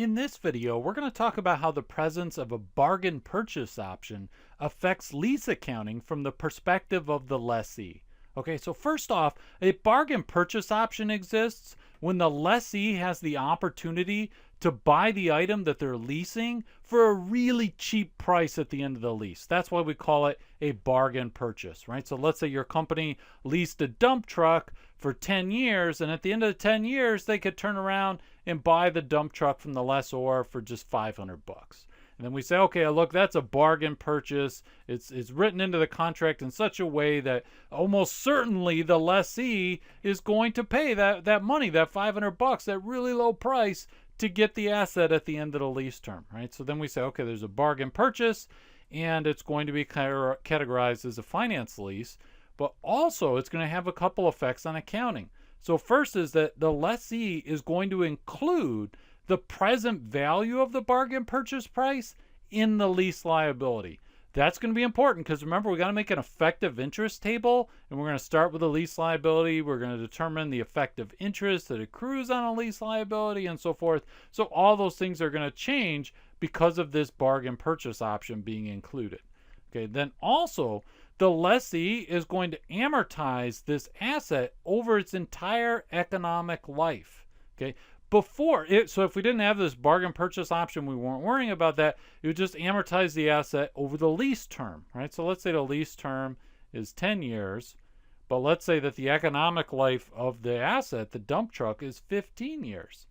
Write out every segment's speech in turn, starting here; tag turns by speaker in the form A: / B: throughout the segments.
A: In this video, we're going to talk about how the presence of a bargain purchase option affects lease accounting from the perspective of the lessee. Okay, so first off, a bargain purchase option exists when the lessee has the opportunity to buy the item that they're leasing for a really cheap price at the end of the lease. That's why we call it a bargain purchase, right? So let's say your company leased a dump truck for 10 years, and at the end of the 10 years, they could turn around and buy the dump truck from the lessor for just 500 bucks. And then we say, okay, look, that's a bargain purchase. It's written into the contract in such a way that almost certainly the lessee is going to pay that money, that 500 bucks, that really low price to get the asset at the end of the lease term, right? So then we say, okay, there's a bargain purchase and it's going to be categorized as a finance lease, but also it's going to have a couple effects on accounting. So first is that the lessee is going to include the present value of the bargain purchase price in the lease liability. That's going to be important because remember, we got to make an effective interest table, and we're going to start with a lease liability. We're going to determine the effective interest that accrues on a lease liability and so forth. So all those things are going to change because of this bargain purchase option being included. Okay, then also the lessee is going to amortize this asset over its entire economic life. Okay, so if we didn't have this bargain purchase option, we weren't worrying about that. It would just amortize the asset over the lease term, right? So let's say the lease term is 10 years, but let's say that the economic life of the asset, the dump truck, is 15 years.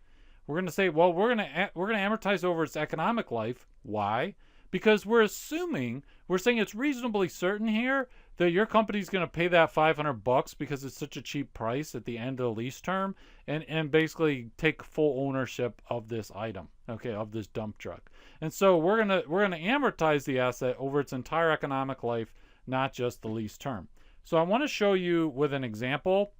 A: We're going to say, well, we're going to amortize over its economic life. Why? Because we're saying it's reasonably certain here that your company's going to pay that 500 bucks because it's such a cheap price at the end of the lease term and basically take full ownership of this item, okay, of this dump truck. And so we're going to amortize the asset over its entire economic life, not just the lease term. So I want to show you with an example.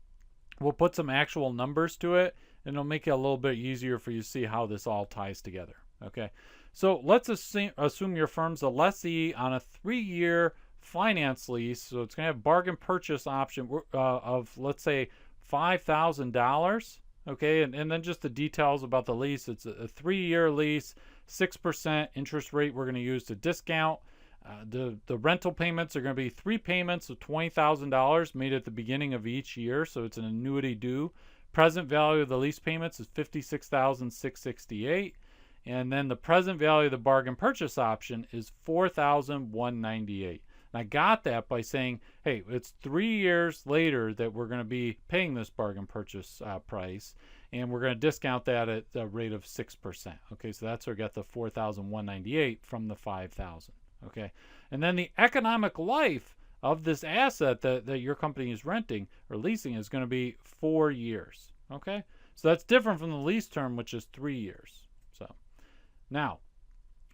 A: We'll put some actual numbers to it, and it'll make it a little bit easier for you to see how this all ties together, okay? So let's assume your firm's a lessee on a 3-year finance lease. So it's going to have bargain purchase option of, let's say, $5,000. Okay, and then just the details about the lease. It's a 3-year lease, 6% interest rate we're going to use to discount. The rental payments are going to be 3 payments of $20,000 made at the beginning of each year. So it's an annuity due. Present value of the lease payments is $56,668. And then the present value of the bargain purchase option is $4,198. And I got that by saying, hey, it's 3 years later that we're going to be paying this bargain purchase price, and we're going to discount that at a rate of 6%. Okay, so that's where we got the $4,198 from the $5,000. Okay, and then the economic life of this asset that your company is renting or leasing is going to be 4 years. Okay, so that's different from the lease term, which is 3 years. So now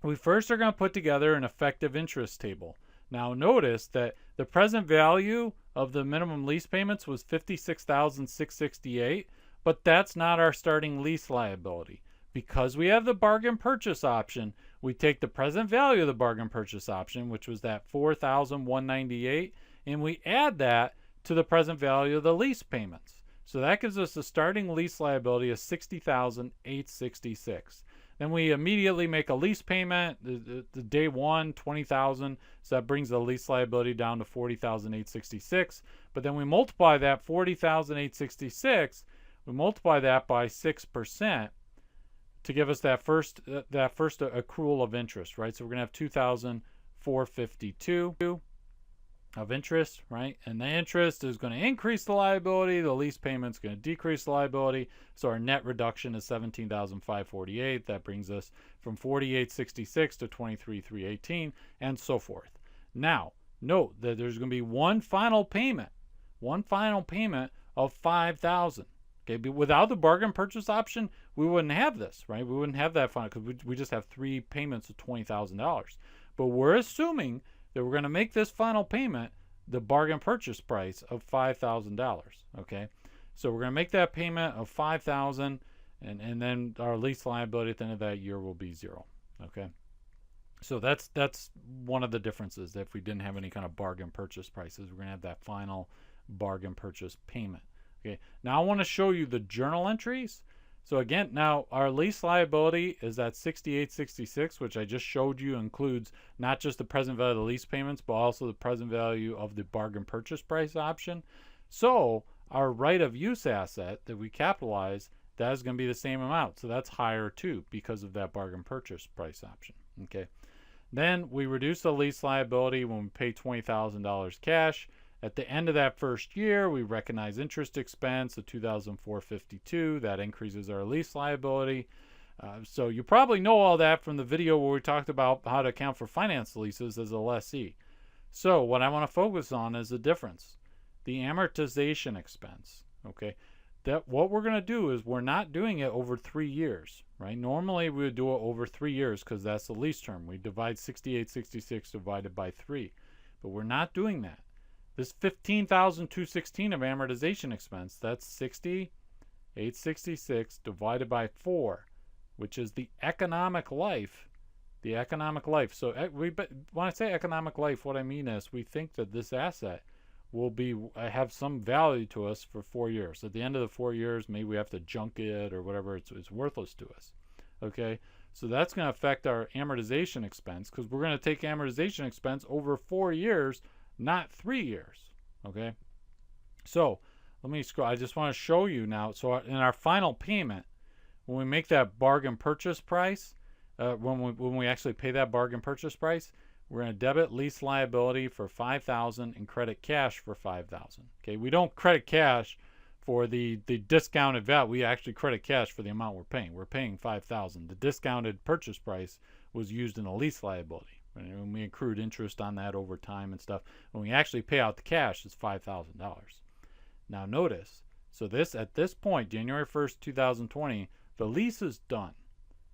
A: we first are going to put together an effective interest table. Now notice that the present value of the minimum lease payments was $56,668, but that's not our starting lease liability. Because we have the bargain purchase option, we take the present value of the bargain purchase option, which was that $4,198, and we add that to the present value of the lease payments. So that gives us a starting lease liability of $60,866. Then we immediately make a lease payment, the day one, $20,000. So that brings the lease liability down to $40,866. But then we multiply that $40,866, we multiply that by 6% to give us that first accrual of interest, right? So we're going to have $2,452 of interest, right? And the interest is going to increase the liability. The lease payment is going to decrease the liability. So our net reduction is $17,548. That brings us from $48,666 to $23,318, and so forth. Now, note that there's going to be one final payment of $5,000. Okay, but without the bargain purchase option, we wouldn't have this, right? We wouldn't have that final because we just have 3 payments of $20,000. But we're assuming that we're going to make this final payment the bargain purchase price of $5,000. Okay, so we're going to make that payment of $5,000, and then our lease liability at the end of that year will be 0. Okay, so that's one of the differences. If we didn't have any kind of bargain purchase prices, we're going to have that final bargain purchase payment. Okay, now I want to show you the journal entries. So again, now our lease liability is at 6866, which I just showed you includes not just the present value of the lease payments, but also the present value of the bargain purchase price option. So our right of use asset that we capitalize, that is going to be the same amount. So that's higher too because of that bargain purchase price option. Okay. Then we reduce the lease liability when we pay $20,000 cash. At the end of that first year, we recognize interest expense of $2,452. That increases our lease liability. So you probably know all that from the video where we talked about how to account for finance leases as a lessee. So what I want to focus on is the difference, the amortization expense. Okay, that what we're going to do is we're not doing it over 3 years, right? Normally we would do it over 3 years because that's the lease term. We divide 6866 divided by 3, but we're not doing that. This $15,216 of amortization expense, that's 6866 divided by 4, which is the economic life. The economic life. So when I say economic life, what I mean is we think that this asset will have some value to us for 4 years. At the end of the 4 years, maybe we have to junk it or whatever. It's worthless to us. Okay, so that's going to affect our amortization expense because we're going to take amortization expense over 4 years, not 3 years. Okay, so let me scroll. I just want to show you now. So in our final payment, when we make that bargain purchase price, when we actually pay that bargain purchase price, we're going to debit lease liability for $5,000 and credit cash for $5,000. Okay, we don't credit cash for the discounted value. We actually credit cash for the amount we're paying. We're paying $5,000. The discounted purchase price was used in a lease liability. And we accrued interest on that over time and stuff. When we actually pay out the cash, it's $5,000. Now notice, so at this point, January 1st, 2020, the lease is done.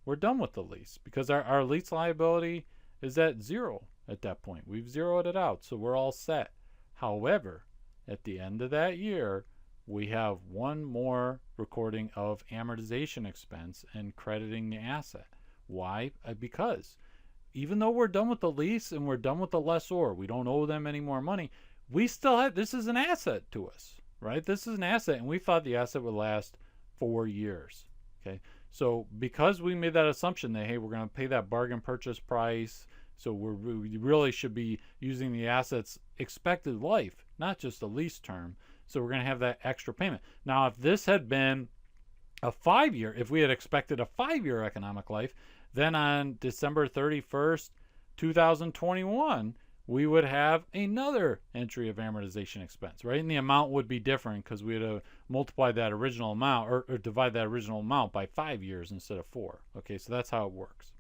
A: We're done with the lease because our lease liability is at 0 at that point. We've zeroed it out, so we're all set. However, at the end of that year, we have one more recording of amortization expense and crediting the asset. Why? Because even though we're done with the lease and we're done with the lessor, we don't owe them any more money, we still have, this is an asset to us, right? This is an asset, and we thought the asset would last 4 years. Okay, so because we made that assumption that, hey, we're going to pay that bargain purchase price, so we really should be using the asset's expected life, not just the lease term. So we're going to have that extra payment. Now, if this had been a 5-year, if we had expected a 5-year economic life, then on December 31st, 2021, we would have another entry of amortization expense, right? And the amount would be different because we had to multiply that original amount or divide that original amount by 5 years instead of 4. Okay, so that's how it works.